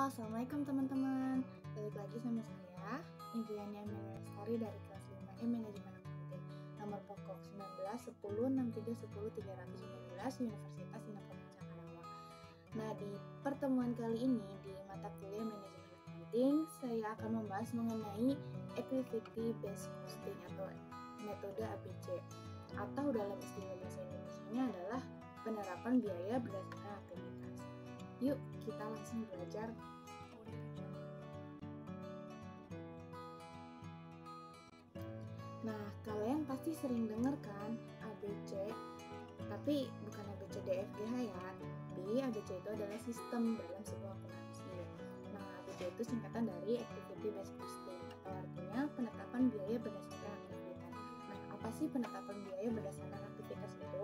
Assalamualaikum teman-teman. Balik lagi sama saya, Indriani Lestari dari kelas 5E Manajemen Accounting. Nomor pokok 19 10 63 10 319 Universitas Indonesia Karawang. Nah, di pertemuan kali ini di mata kuliah Manajemen Accounting, saya akan membahas mengenai Activity Based Costing atau metode ABC, atau dalam istilah bahasa Indonesianya adalah penerapan biaya berdasarkan aktivitas. Yuk, kita langsung belajar. Nah, kalian pasti sering dengar kan ABC, tapi bukan ABCDFGH ya. Tapi ABC itu adalah sistem dalam sebuah akuntansi. Nah, ABC itu singkatan dari Activity Based Costing, atau artinya penetapan biaya berdasarkan aktivitas. Nah, apa sih penetapan biaya berdasarkan aktivitas itu?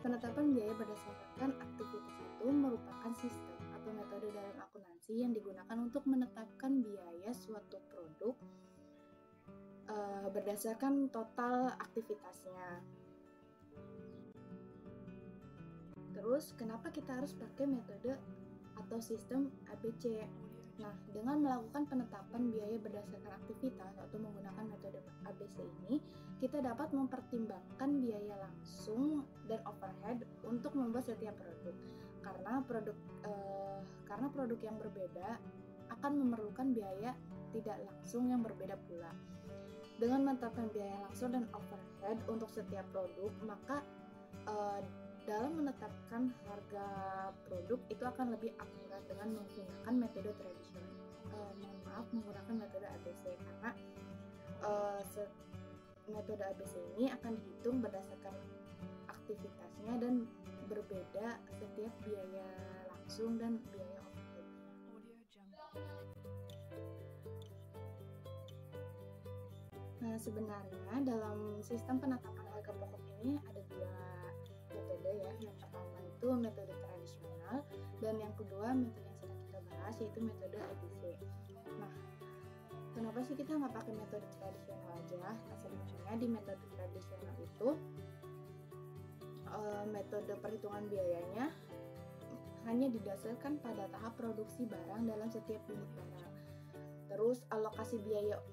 Penetapan biaya berdasarkan aktivitas itu merupakan sistem atau metode dalam akuntansi yang digunakan untuk menetapkan biaya suatu produk berdasarkan total aktivitasnya. Terus, kenapa kita harus pakai metode atau sistem ABC? Nah, dengan melakukan penetapan biaya berdasarkan aktivitas atau menggunakan metode ABC ini, kita dapat mempertimbangkan biaya langsung dan overhead untuk membuat setiap produk. Karena produk yang berbeda akan memerlukan biaya tidak langsung yang berbeda pula. Dengan menetapkan biaya langsung dan overhead untuk setiap produk, maka dalam menetapkan harga produk itu akan lebih akurat dengan menggunakan metode tradisional. Menggunakan metode ABC, karena metode ABC ini akan dihitung berdasarkan aktivitasnya dan berbeda setiap biaya langsung dan biaya overhead. Nah, sebenarnya dalam sistem penetapan harga pokok ini ada dua metode ya. Yang pertama itu metode tradisional, dan yang kedua metode yang sedang kita bahas yaitu metode ABC. Nah, kenapa sih kita nggak pakai metode tradisional aja? Nah, sebenarnya di metode tradisional itu metode perhitungan biayanya hanya didasarkan pada tahap produksi barang dalam setiap unit barang. Terus alokasi biaya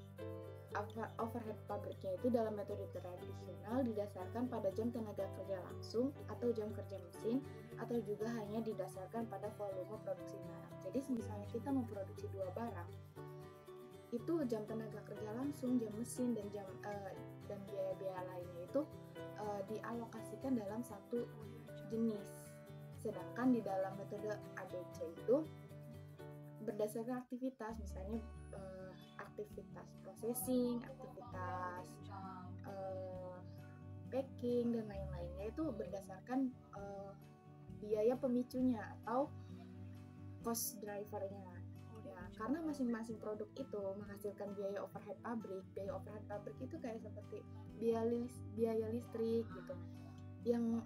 overhead pabriknya itu dalam metode tradisional didasarkan pada jam tenaga kerja langsung atau jam kerja mesin, atau juga hanya didasarkan pada volume produksi barang. Jadi misalnya kita memproduksi 2 barang, itu jam tenaga kerja langsung, jam mesin, dan dan biaya-biaya lainnya itu dialokasikan dalam satu jenis. Sedangkan di dalam metode ABC itu berdasarkan aktivitas, misalnya aktivitas processing, aktivitas packing, dan lain-lainnya itu berdasarkan biaya pemicunya atau cost drivernya. Ya, karena masing-masing produk itu menghasilkan biaya overhead pabrik. Biaya overhead pabrik itu kayak seperti biaya listrik gitu. Yang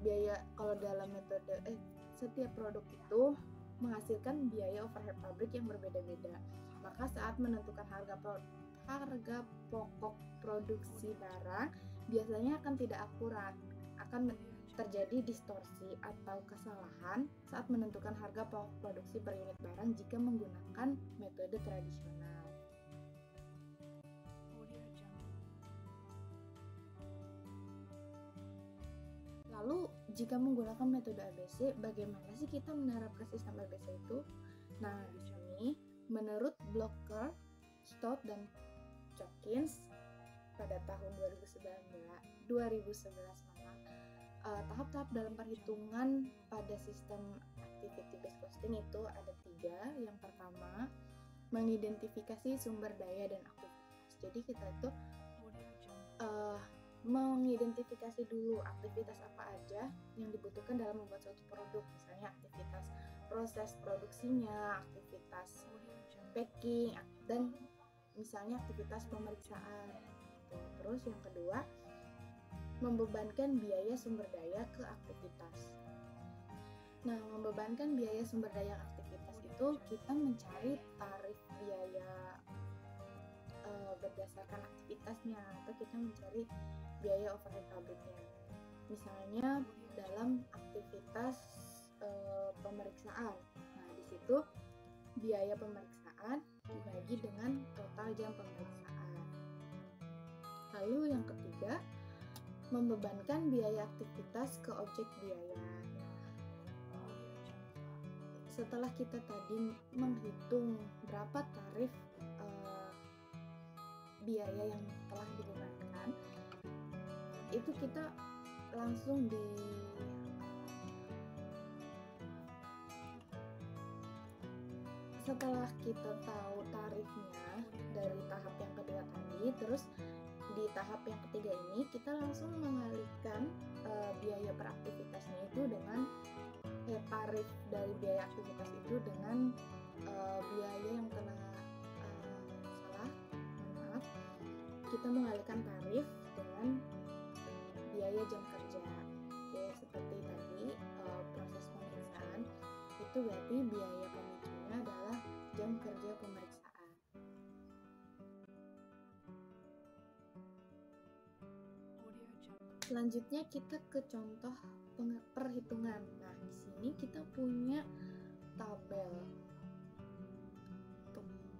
biaya kalau dalam metode setiap produk itu menghasilkan biaya overhead pabrik yang berbeda-beda. Maka saat menentukan harga pokok produksi barang biasanya akan tidak akurat, akan terjadi distorsi atau kesalahan saat menentukan harga pokok produksi per unit barang jika menggunakan metode tradisional. Lalu, jika menggunakan metode ABC, bagaimana sih kita menerapkan sistem ABC itu? Nah, di sini, menurut Blocker, Stout, dan Jokins pada tahun 2011 tahap-tahap dalam perhitungan pada sistem Activity Based Costing itu ada 3. Yang pertama, mengidentifikasi sumber daya dan aktivitas. Jadi kita itu mengidentifikasi dulu aktivitas apa aja yang dibutuhkan dalam membuat suatu produk, misalnya aktivitas proses produksinya, aktivitas packing, dan misalnya aktivitas pemeriksaan. Terus yang kedua, membebankan biaya sumber daya ke aktivitas. Nah, membebankan biaya sumber daya aktivitas itu kita mencari tarif biaya berdasarkan aktivitasnya, atau kita mencari biaya overhead pabriknya. Misalnya dalam aktivitas pemeriksaan. Nah, di situ biaya pemeriksaan dibagi dengan total jam pemeriksaan. Lalu yang ketiga, membebankan biaya aktivitas ke objek biaya. Setelah kita tadi menghitung berapa tarif biaya yang telah dibebankan, itu kita langsung setelah kita tahu tarifnya dari tahap yang kedua tadi, terus di tahap yang ketiga ini kita langsung mengalihkan biaya per aktivitasnya itu dengan tarif dari biaya aktivitas itu dengan biaya yang telah maaf, kita mengalihkan tarif dengan biaya jam kerja. Oke, seperti tadi proses pemeriksaan itu berarti biaya pemicunya adalah jam kerja pemeriksaan. Selanjutnya kita ke contoh perhitungan. Nah, di sini kita punya tabel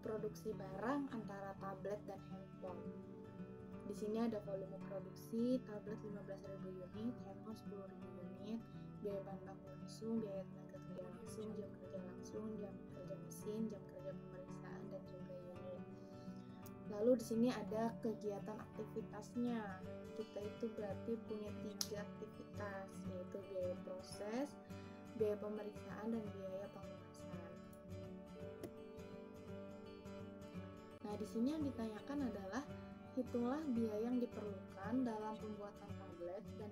produksi barang antara tablet dan handphone. Di sini ada volume produksi, tablet 15.000 unit, handphone 10.000 unit, biaya bahan baku langsung, biaya tenaga kerja langsung, jam kerja langsung, jam kerja mesin, jam kerja pemeriksaan, dan jumlah unit. Lalu di sini ada kegiatan aktivitasnya. Kita itu berarti punya 3 aktivitas, yaitu biaya proses, biaya pemeriksaan, dan biaya pengemasan. Nah, di sini yang ditanyakan adalah hitunglah biaya yang diperlukan dalam pembuatan tablet dan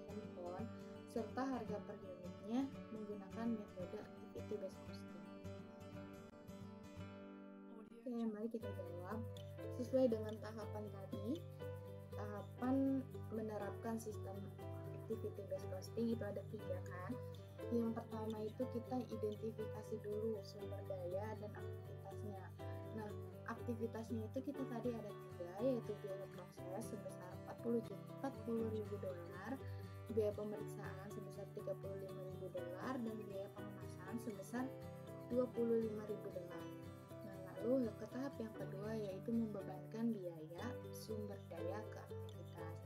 handphone serta harga per unitnya menggunakan metode activity based costing. Oke, mari kita jawab. Sesuai dengan tahapan tadi, tahapan menerapkan sistem activity based costing itu ada 3 kan. Yang pertama itu kita identifikasi dulu sumber daya dan aktivitasnya. Nah, aktivitasnya itu kita tadi ada 3, yaitu biaya proses sebesar $40.000, biaya pemeriksaan sebesar $35.000, dan biaya pengemasan sebesar $25.000. Nah, lalu ke tahap yang kedua yaitu membebankan biaya sumber daya ke aktivitas.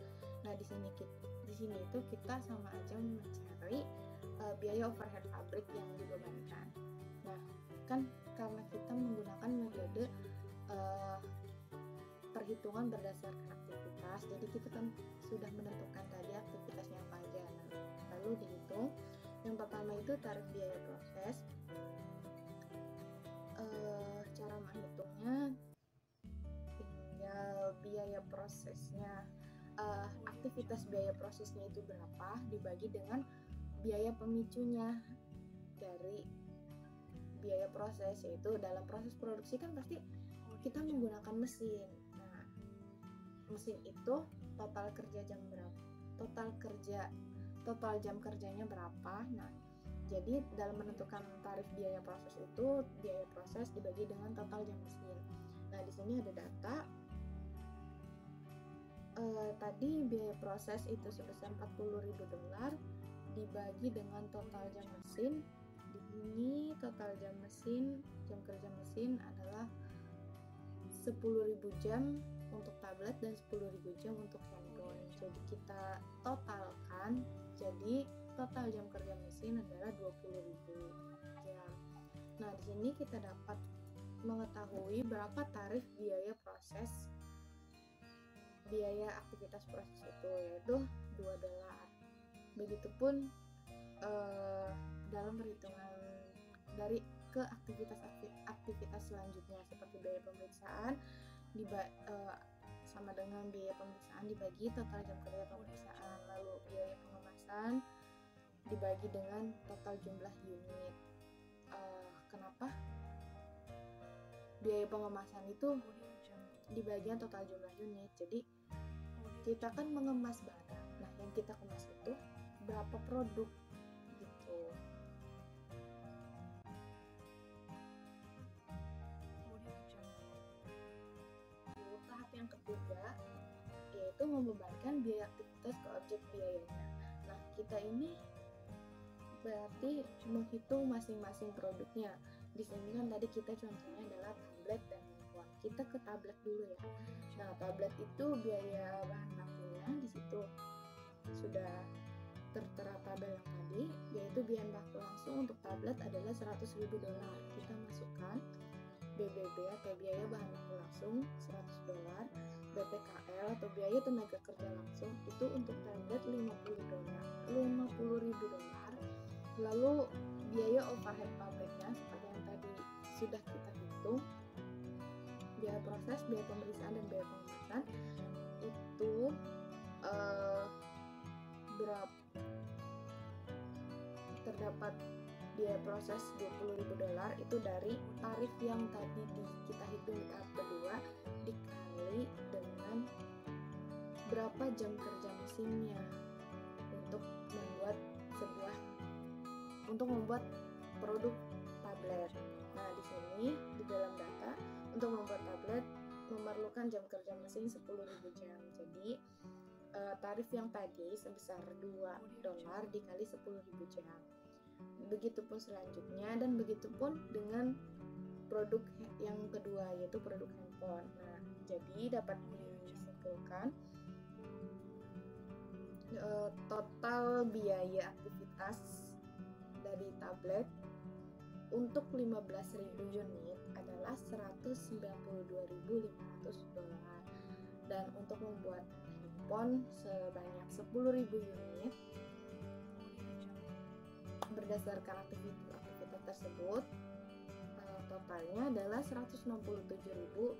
Nah, di sini itu kita sama aja mencari biaya overhead pabrik yang dibebankan. Nah, kan karena kita menggunakan metode perhitungan berdasarkan aktivitas, jadi kita kan sudah menentukan tadi aktivitasnya apa aja. Nah, lalu dihitung. Yang pertama itu tarif biaya proses. Cara menghitungnya tinggal biaya prosesnya, aktivitas biaya prosesnya itu berapa dibagi dengan biaya pemicunya dari biaya proses, yaitu dalam proses produksi kan pasti kita menggunakan mesin. Nah, mesin itu total kerja jam berapa? Total jam kerjanya berapa? Nah, jadi dalam menentukan tarif biaya proses itu biaya proses dibagi dengan total jam mesin. Nah, di sini ada data. Tadi biaya proses itu sebesar $40.000 dibagi dengan total jam mesin. Di sini total jam kerja mesin adalah 10.000 jam untuk tablet dan 10.000 jam untuk handphone. Jadi kita totalkan, jadi total jam kerja mesin adalah 20.000 jam. Nah, di sini kita dapat mengetahui berapa tarif biaya aktivitas proses itu, yaitu $2. Begitupun dalam perhitungan dari ke aktivitas selanjutnya seperti biaya pemeriksaan sama dengan biaya pemeriksaan dibagi total jam kerja pemeriksaan, lalu biaya pengemasan dibagi dengan total jumlah unit. Kenapa biaya pengemasan itu di bagian total jumlah unit? Jadi kita kan mengemas barang. Nah, yang kita kemas itu berapa produk gitu. Tahap yang ketiga yaitu membebankan biaya aktivitas ke objek biayanya. Nah, kita ini berarti menghitung masing-masing produknya. di sini kan tadi kita contohnya adalah tablet dan handphone. Kita ke tablet dulu ya. Nah, tablet itu biaya bahan bakunya di situ sudah tertera tabel yang tadi, yaitu biaya baku langsung untuk tablet adalah $100.000. Kita masukkan BBB atau biaya bahan baku langsung $100, BPKL atau biaya tenaga kerja langsung itu untuk tablet $50, lalu biaya overhead pabriknya seperti yang tadi sudah kita hitung, biaya proses, biaya pemeriksaan dan biaya pengobatan itu berapa, terdapat biaya proses $20.000 itu dari tarif yang tadi kita hitung di tahap kedua dikali dengan berapa jam kerja mesinnya untuk membuat produk tablet. Nah, di sini di dalam data untuk membuat tablet memerlukan jam kerja mesin 10.000 jam. Jadi tarif yang tadi sebesar $2 dikali 10.000 jam. Begitupun selanjutnya dan begitupun dengan produk yang kedua yaitu produk handphone. Nah, jadi dapat disimpulkan total biaya aktivitas dari tablet untuk 15.000 unit adalah $192.500 dan untuk membuat handphone sebanyak 10.000 unit berdasarkan aktivitas tersebut totalnya adalah $167.500.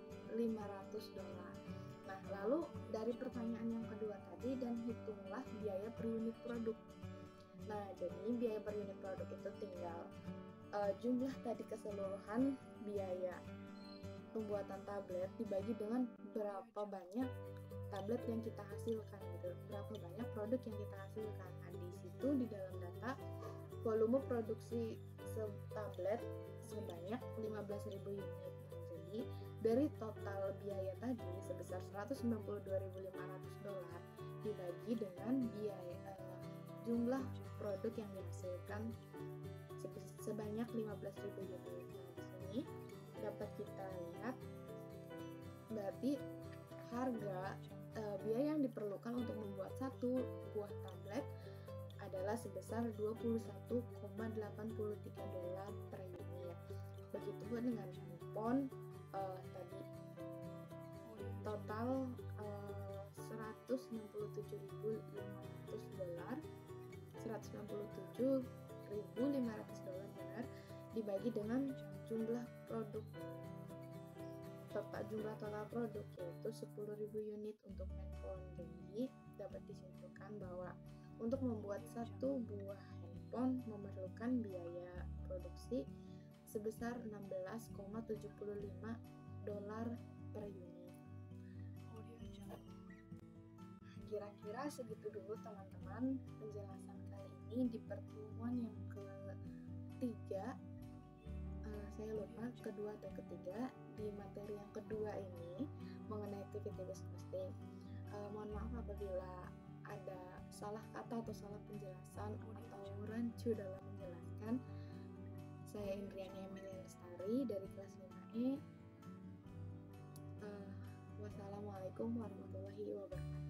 Nah, lalu dari pertanyaan yang kedua tadi dan hitunglah biaya per unit produk. Nah, jadi biaya per unit produk itu tinggal jumlah tadi keseluruhan biaya pembuatan tablet dibagi dengan berapa banyak tablet yang kita hasilkan gitu, berapa banyak produk yang kita hasilkan. Nah, di situ di dalam data volume produksi tablet sebanyak 15.000 unit. Nah, jadi dari total biaya tadi sebesar $192.500 dibagi dengan biaya jumlah produk yang dihasilkan sebanyak 15.000 unit. Nah, di sini dapat kita lihat berarti harga biaya yang diperlukan untuk membuat satu buah tablet adalah sebesar $21,83 per unit. Begitupun dengan handphone tadi total $167.500 benar dibagi dengan jumlah produk jumlah total produk yaitu 10.000 unit untuk handphone. Jadi dapat disimpulkan bahwa untuk membuat satu buah handphone memerlukan biaya produksi sebesar $16,75 per unit. Kira-kira segitu dulu teman-teman penjelasan kali ini di pertemuan yang ketiga, saya lupa kedua atau ketiga di materi yang kedua ini mengenai activity-based costing. Mohon maaf apabila ada salah kata atau salah penjelasan atau rancu dalam menjelaskan. Saya Indriani Emilia Lestari dari kelas 5E. Wassalamualaikum warahmatullahi wabarakatuh.